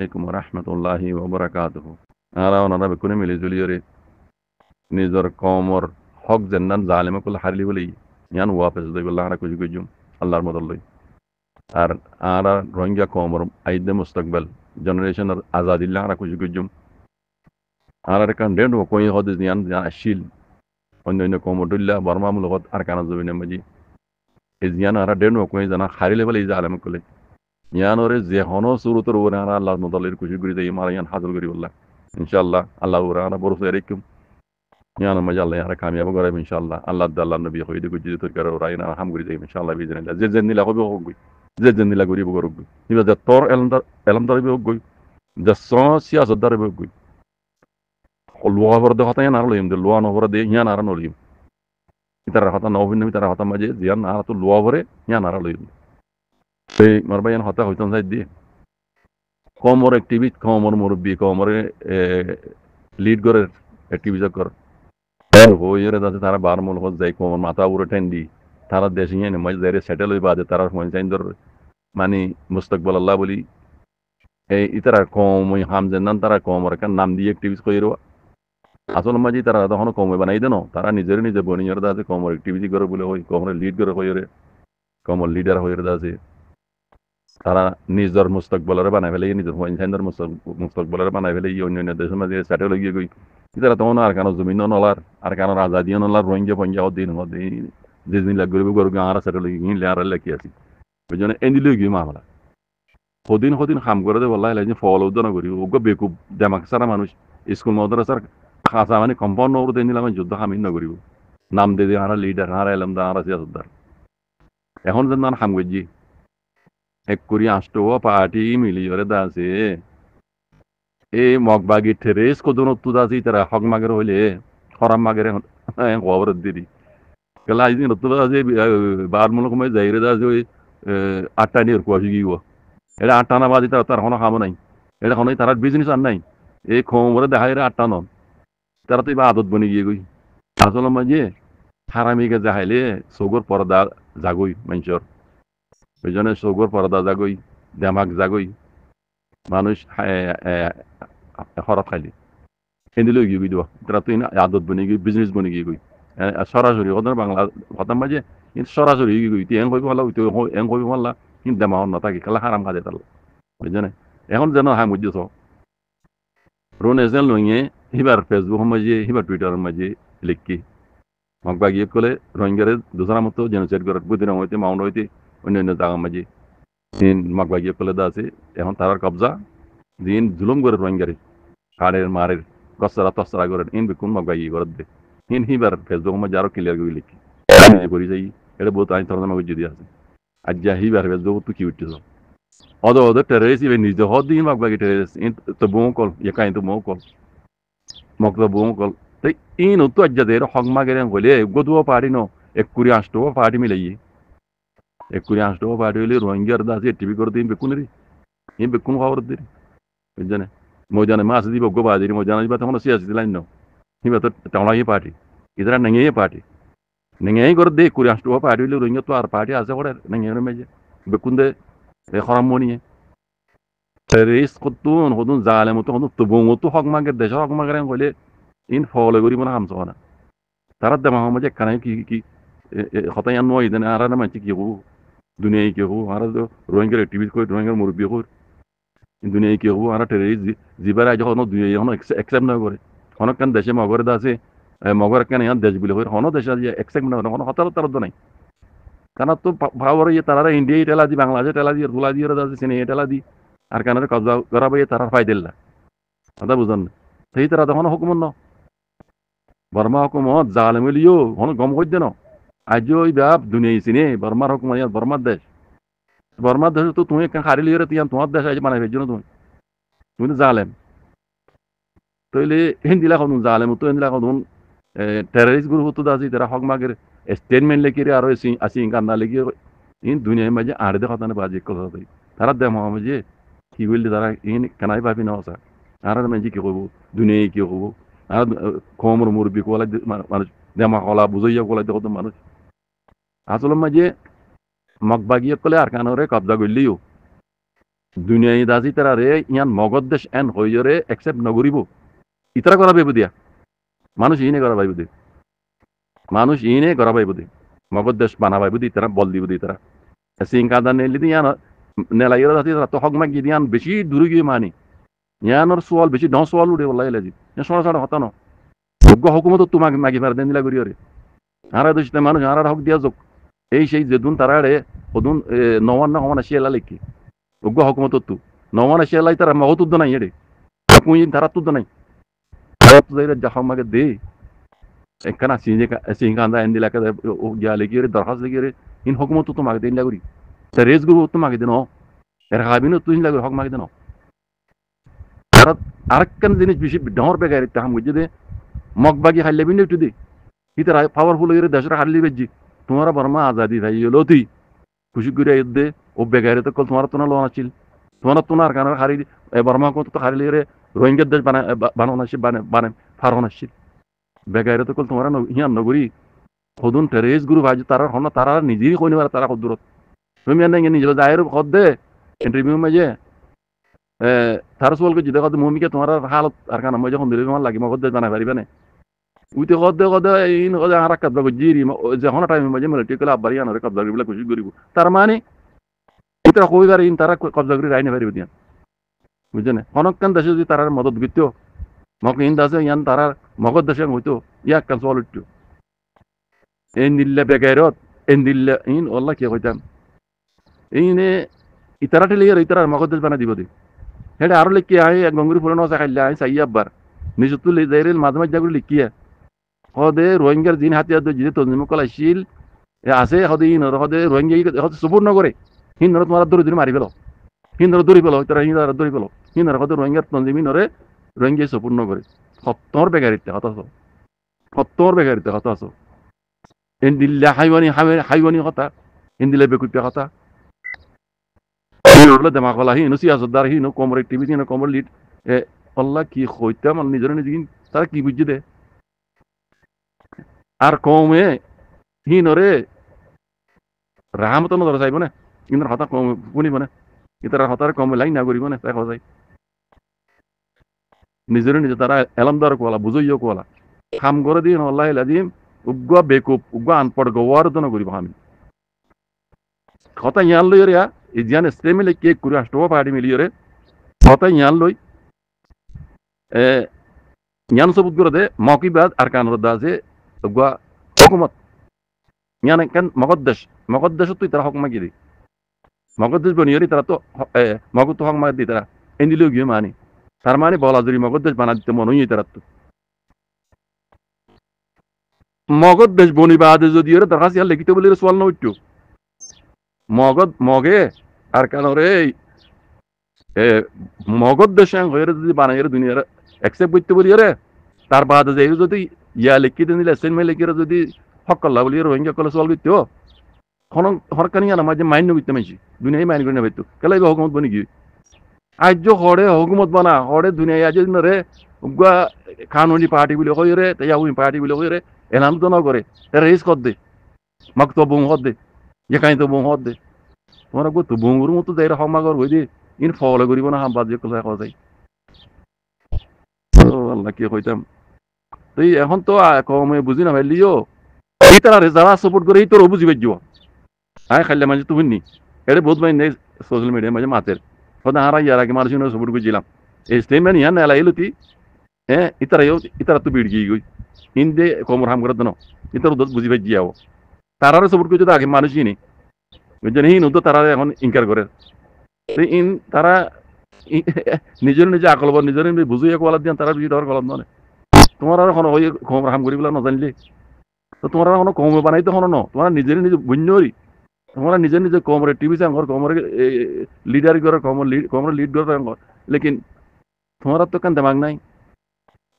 আলাইকুম রহমতুল্লাহি ওবরাকাতুহু। আরা ওনারা বেকুনে মিলি জুলিয়রে নিজর কমর হক জেন্নান জালেমে কুল হারলি বলি ইয়ান ওয়াপেস দই বল্লাহ আরা কুজি কুজুম আল্লাহর মদল্লই আর আরা রোহিঙ্গা কমর আইদে মুস্তাকবাল জেনারেশনের আজাদিল্লাহ আরা কুজি কুজুম আর কান ডেন্ড কই হদিস ইয়ান আসিল অন্য অন্য কমরদুল্লাহ বর্মা মুলগত আর কানা জবিনে মাজি ইয়ান আরা ডেন্ড কই জানা হারিলে বলি জালেমে কুলে ইয়ান ওরে যে হনো সুরতর ওরে আরা আল্লাহর মদল্লের কুজি করি দেই মারা ইয়ান হাজর করি বল্লাহ ইনশাআল্লাহ আল্লাহ ওরে আরা বরফ এরিকুম ইয়ান মজা আল্লাহ আরা কামিয়াব করে ইনশাআল্লাহ আল্লাহ আল্লাহ নবী হইদে কুজি তোর করে ওরা ইনা হাম করি দেই ইনশাআল্লাহ বিজনিল্লাহ যে জেনিলা হবে হগই যে জেনিলা করি বগরগই নিবা যে তোর এলমদার be হগই যে সিয়াসত দার be হগই লওয়া বরদে হতা ইয়ান আর লইম de লওয়া no বরদে ইয়ান আর no লইম ইতারা হতা no বিন ইতারা হতা মাঝে জিয়ান আর তো লওয়া বরে ইয়ান আর লইম এই মারবা ইয়ান হতা হইতন যাই দি কমর অ্যাক্টিভিট কমর মুরব্বি কমর লিড করে অ্যাক্টিভিটি কর আর হইরে দাতে তারা বার মূল হজ যাই কমর মাথা উড়ে টেন্ডি তারা দেশে নিয়ে মাঝে দাঁড়িয়ে সেটেল হই বাদে তারা মনসাইন্দর মানে মুস্তাকবাল আল্লাহ বলি এই ইতারা কম ওই হাম জেনান তারা কমর কান নাম দিয়ে অ্যাক্টিভিটি কইরো আসল মাঝি তারা তখন কমে বানাই দেন তারা নিজের নিজে বনিয়র দাতে কমর অ্যাক্টিভিটি করে বলে হই কমর লিড করে হইরে কমর লিডার হইরে দাতে তারা নিজের মুস্তাকবালের বানাই ফেলে নিজের মনসাইন্দর মুস্তাকবালের বানাই ফেলে অন্য অন্য দেশের মাঝে সেটেল হয়ে গই ইতারা তখন আর কানো জমিন নলার আর কানো আজাদি নলার রোহিঙ্গা পঞ্জা দিন যে দিন লাগ গরিব গরু গাঁরা সেটেল হয়ে গিয়ে লেয়ার লেখি আছি ওই জন্য এন্দিলে গিয়ে মামলা সদিন সদিন খাম করে দে বললাই লাগে ফল উদ্য না করি ওগো বেকুব দেমাক সারা মানুষ স্কুল মাদ্রাসার খাসা মানে কম্পাউন্ড নগর দেন দিলাম যুদ্ধ খামিন না করিব নাম দে আরা লিডার আরা এলাম দা আরা সিয়াসতদার এখন যেন না খাম গজি এক করি আষ্ট পার্টি মিলি ওরে দাসে এই মগবাগি ঠেরেস কদন তু দাসি তারা হক মাগের হইলে হরাম মাগের খবর দিদি কেলা আইদিন তু দাসে বার মূলক মই যাইরে দাসে ওই আটটা নিয়ে কুয়াশি গিয়ে এটা আটটা না বাজি তার কোনো খামো নাই এটা কোনো তার বিজনেস আর নাই এই খবরে দেখাই রে আটটা নন তারা তো এবার আদত বনে গিয়ে গই আসলে মাঝে হারামিকে দেখাইলে চৌগর পর্দা জাগই মানুষের ওই জন্য চৌগর পর্দা জাগই দেমাক জাগই মানুষ হরত খাইলি এদিলেও গিয়ে গই দেওয়া তারা তো আদত বনে গিয়ে বিজনেস বনে গিয়ে গই সরাসরি ওদের বাংলা কথা মাঝে কিন্তু সরাসরি গিয়ে গই তুই এং কইব হলা তুই এং কইব হলা কিন্তু দেমা হন না তাকে খেলা হারাম কাজে তার বুঝছে এখন যেন হাম বুঝছ রোন এজেল নইয়ে হিবার ফেসবুক মাঝে হিবার টুইটারের মাঝে লিখকি মগবা গিয়ে কলে রোহিঙ্গারে দুসরা মতো জেনোসাইড করে বুদিন হইতে মাউন্ট হইতে অন্য অন্য জায়গা মাঝে মগবা গিয়ে কলে দা আছে এখন তারার কবজা দিন জুলুম করে রোহিঙ্গারে কাড়ের মারের গসরা তসরা করে ইন বিকুন মগবা গিয়ে করে দে ইন হিবার ফেসবুক মাঝে আরো ক্লিয়ার করে লিখি করি যাই এটা বহুত আইন তরজমা করে যদি আছে আজ যা হিবার ফেসবুক তুই কি উঠতেছ অদ টেররিস্ট ইভেন নিজে হদ দিন মগবা গিয়ে টেররিস্ট তো বউ কল ইয়ে তো বউ কল মগবা বউ কল তো ইন তো আজ যাদের হক মাগের হলে গদুয়া পার্টি নো এক কুড়ি আষ্টও পার্টি মিলাইয়ে এক কুড়ি আষ্টও পার্টি হলে রোহিঙ্গার দাসে টিভি করে দিন বেকুন রে ইন বেকুন খবর দিন বুঝছেন ময়দানে মাছ দিব গোবা দিন ময়দানে দিবা তখন সিয়াসি লাইন নো হিবা তো টাওলাই পার্টি ইদারা নেঙে পার্টি নেঙে করে দে কুড়ি আষ্টও পার্টি হলে রোহিঙ্গা তো আর পার্টি আছে করে নেঙে মেজে বেকুন দে খরাম মনিয়ে টেররিস্ট কতুন হদুন জালে মতো হদুন তবুও তো হক মাগের দেশের হক মাগের হলে ইন ফলো করি মনে হামছ না তারা দেমা মাঝে কানে কি কি হতাই আন নয় দেন আর মানছি কি হবো দুনিয়ায় কি হবো আর রোহিঙ্গার অ্যাক্টিভিটি করে রোহিঙ্গার মুরব্বী কর দুনিয়ায় কি হবো আর টেররিস্ট যিবার যখন দুনিয়া যখন একসেপ্ট নয় করে হন কান দেশে মগরে আছে মগর কেন ইয়ান দেশ বলে হন দেশে একসেপ্ট নয় হন হতার তার নাই কারণ তো ভাবর ইয়ে তারা ইন্ডিয়ায় টেলা দি বাংলাদেশে টেলা দি গোলা দিয়ে আছে সিনে টেলা দি আর কানের কবজা করা বই তারা ফাইদেল না কথা বুঝন সেই তারা তখন হুকুমন ন বর্মা হুকুমত জালে মিলিও হন গম কই দেন আজ ওই বাপ দুনিয়ায় চিনে বর্মার হুকুম বর্মার দেশ তো তুমি খারি লিয়ে তিয়ান তোমার দেশ আজ বানাই ফেলছো না তুমি তো জালেম তইলে হিন্দিলা কদুন জালেম তো হিন্দিলা কদুন টেররিস্ট গ্রুপ তো দাসি তারা হক মাগের স্টেটমেন্ট লেখি রে আর আসি কান্না লেখি ইন দুনিয়ায় মাঝে আড়ে দেখা না বাজে কথা তারা দেম মাঝে কি বললে তারা ইন কানাই ভাবি না আসা আর মাঝে কি করবো দুনিয়ায় কি করবো আর কমর মুরব্বী কোলা মানুষ দেমা কলা বুঝাইয়া কোলা দেখো মানুষ আসলে মাঝে মগবাগিয়ে কলে আর কানরে কবজা করলিও দুনিয়ায় দাজি তারা রে ইয়ান মগদ দেশ এন হইরে একসেপ্ট নগরিব ইতারা করা বাইব দিয়া মানুষ ইনে করা বাইব দে মানুষ ইনে করা বাইব দে মগদ দেশ বানা বাইব দি তারা বল দিব দি তারা সিং কাদা নেলি দি ইয়ান নেলাইরা দাজি তারা তো হক মাগি দিয়ান বেশি দূরে গিয়ে মানি ইয়ানোর সোয়াল বেশি দশ সোয়াল উঠে বলাই লাজি সোনা সাড়া হতানো যোগ্য হুকুমত তোমাকে মাগি পারে দেন দিলা করিয়রে হারা দোষতে মানুষ হারার হক দিয়া যোগ এই সেই যেদুন তারাড়ে ওদুন নওয়ান না হমান আসিয়া লাইকি যোগ্য হুকুমত তু নওয়ান আসিয়া লাই তারা মগতুদ্দ নাই এড়ে কুই তারা তুদ্দ নাই যাইরা জাহাম মাগে দে একখানা সিংকান্দা এন্দিলা কে গিয়া লেগিয়ে দরখাস্ত লেগিয়ে ইন হুকুমত তো মাগে দেন লাগরি তা রেজ গুরু তো মাগে দেন এর হাবিনো তুই লাগরি হক মাগে দেন আর আরেকখান জিনিস বেশি ডহর বেগার তাহাম বুঝে দে মগবাগি খাইলে বিনে একটু দে ইতারা পাওয়ারফুল হয়ে দেশের হারলি বেজি তোমার বর্মা আজাদি ভাই হলো তুই খুশি করে দে ও বেগারে তো কল তোমার তো না লোন আছিল তোমার তো না কারণ হারি বর্মা কত তো হারিলি রে রোহিঙ্গার দেশ বানানো আসছিল বানে ফারন আসছিল বেগারে তো কল তোমার হিয়ান নগরী সদুন টেরেস গুরু ভাই তারা হন তারা নিজেই কই নিবার তারা কদুরত তুমি এনে নিজে যায়ের খদ দে ইন্টারভিউ মাঝে তার সলকে যদি কদ মমিকে তোমার হালত আর কারণ মই যখন দিলে তোমার লাগি মগদ দেশ বানাই পারিবে না উইতে কদে ইন কদে আর কাবদা জিরি যখন টাইম মাঝে মিলিটারি কলা আব্বারি আনরে কবজা করিবলা খুশি করিব তার মানে এটা কইবার ইন তারা কবজা করি রাইনে পারিব দিয়ান বুঝছেন হনকান দেশে যদি তারার মদত গিতো মক ইন দাসে ইয়ান তারার মগদ দেশে হইতো ইয়াক কান সল উঠতো এন দিল্লা বেগাইরত এন দিল্লা ইন আল্লাহ কি কইতাম ইনে ইতারাতে লিয়ার ইতারার মগদ দেশ বানা দিব দে হেডে আরো লিখি আই গঙ্গুরি পুরানো আছে খাইলা আই সাই আব্বার নিজুত লি যাইরেল মাঝে মাঝে জাগুলি লিখিয়া হদে রোহিঙ্গার দিন হাতিয়ার যে তঞ্জিম কলাইছিল আছে হদে ইন হদে রোহিঙ্গা হদে সুপুর নগরে হিন্দর তোমার দৌড়ি দৌড়ি মারি পেল হিন্দর দৌড়ি পেল তারা হিন্দর দৌড়ি পেল হিন্দর হদে রোহিঙ্গার তঞ্জিমি নরে রোহিঙ্গা সুপুর নগরে সত্তর বেগারিতে হতাশ সত্তর বেগারিতে হতাশ এন্দিল্লা হাইওয়ানি কথা এন্দিল্লা বেকুপিয়া কথা দেমা কলা হিনো সিয়াসদার হিনো কমর একটিভিটি হিনো কমর লিড আল্লাহ কি হইতাম নিজের নিজে তারা কি বুঝছে দে আর কমে হিনরে রাহামত নজর চাইব না কিন্তু হতা কম শুনিব না ইতার হতার কমে লাইন না করিব না তাই সজাই নিজের নিজে তারা এলামদার কোয়ালা বুঝইও কোয়ালা কাম করে দিন আল্লাহ লাজিম উগ্র বেকুব উগ্র আনপড় গোয়ার তো না করিব আমি কথা ইয়ান লই রে ইজিয়ান স্টেমিলে কেক করে আসতো পার্টি মিলিয়ে রে কথা ইয়ান লই ইয়ান সবুত করে দে মকিবাদ আর কানর দাসে উগ্র হুকুমত ইয়ান কেন মগদ্দেশ তুই তারা হক মাগি দি মগদ্দেশ বনিয়রি তারা তো মগদ তো হক মাগি দি তারা এন্দিলেও গিয়ে মানি তার মানে বলা যদি মগদ্দেশ বানা দিতে মনে হই তারা তো মগদ্দেশ বনিবাদে যদি ওরা দরখাস্ত ইয়ার লিখিতে বলে সোয়াল না উঠতো মগে আর কানরে মগদ্দেশ হয়ে যদি বানাই দুনিয়ার একসেপ্ট করতে বলি রে তার বাদে যে যদি ইয়া লিখিতে নিলে অ্যাসাইনমেন্ট লিখিয়ে যদি হক করলা বলি রোহিঙ্গা কলে সোয়াল করতে হরকানি না মাঝে মাইন্ড করতে মাইছি দুনিয়ায় মাইন্ড করে নেবে তো কেলা হুকুমত বনি গিয়ে আজ হরে হুকুমত বানা হরে দুনিয়ায় আজ রে উগা কানুনি পার্টি বলে হই রে তাই পার্টি বলে হই রে এলাম তো না করে এরা রেস কর দে মাক তো বুং হদ দে যে কাই তো বুং হদ দে তোমরা গো তো বুঙ্গুর মতো যাই হমাগর হই দে ইন ফলো করিব না হাম বাদ যে কথা কয় আল্লাহ কি কইতাম তুই এখন তো কমে বুঝি না ভাইলিও এই তারা যারা সাপোর্ট করে এই তোর বুঝি পাইছো আয় খাইলে মাঝে তুমি নি এটা বহুত মাইন নেই সোশ্যাল মিডিয়া মাঝে মাতের সদা হারা ইয়ার আগে মানুষ সাপোর্ট করছিলাম এই স্টেটমেন্ট ইয়ান না এলাইলতি ইতারা তো বিড় গিয়ে গই হিন্দে কমর হাম করে দেন ইতার উদ্যোগ বুঝি পাই যাও তারারে সাপোর্ট করছে তো আগে মানুষই নেই বুঝছেন হিন তো তারা এখন ইনকার করে ইন তারা নিজের নিজে আকল নিজের বুঝিয়ে কলার দিন তারা বুঝি ডর কলার নয় তোমার আর এখন ওই কমর হাম করি বলে নজানিলে তো তোমার কোনো কম বানাইতে হনো ন তোমার নিজের নিজে বুঝরি তোমরা নিজের নিজে কমরে টিভি চাঙ্গর কমরে লিডার করে কমরে লিড করে লেকিন তোমার তো কেন দেমাগ নাই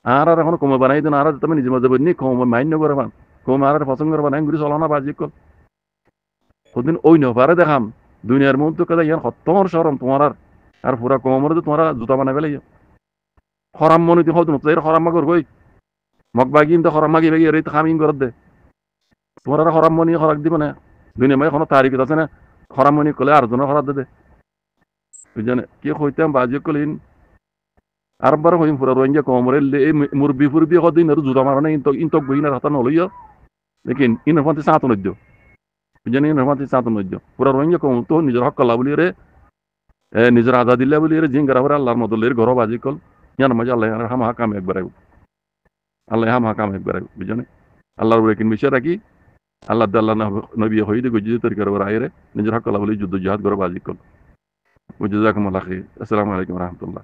আর এখন কমে বানাই দেন আর তুমি নিজে মধ্যে বলনি কম মাইন্য করে বান কম আর পছন্দ করে বানাই ঘুরি চলানা বাজি কল ওদিন ওই নপারে দেখাম দুনিয়ার মধ্যে কথা ইয়ার সত্তর সরম তোমার আর পুরা কমরে তো তোমার জুতা বানাই পেলাই হরাম মনে তুই হতো হরাম মাগর কই মগ বাগিন তো হরাম মাগি বাগি এর তো খামিন করে দে তোমার আর হরাম মনি হরাক দিব না দুনিয়া মানে কোনো তারিখ আছে না হরাম মনি কলে আর জনের হরাত দে বুঝছেন কি হইতাম বাজি কলিন আরবার হইম পুরা রোহিঙ্গা কমরে লে মুরবি ফুরবি কদিন আর জুতা মারনে ইনতক বইনার হাতা নলইয়া লেকিন ইনার ফান্তি সাত নদ্য বুঝছেন ইনার ফান্তি সাত নদ্য পুরা রোহিঙ্গা কম তো নিজের হক কলা বলি রে নিজের আজাদি লে বলি রে জিঙ্গারা করে আল্লাহর মদলের ঘর বাজি কল ইয়ার মাঝে আল্লাহ হাম হাকাম একবার আল্লাহ হাম হাকাম একবার বুঝছেন আল্লাহর বলে কিন বিষয় রাখি আল্লাহ আল্লাহ নবী হইদে গজিয়ে তরিকার ওর আইরে নিজের হক কলা বলি যুদ্ধ জিহাদ করে বাজি কল وجزاكم الله خير السلام عليكم ورحمة الله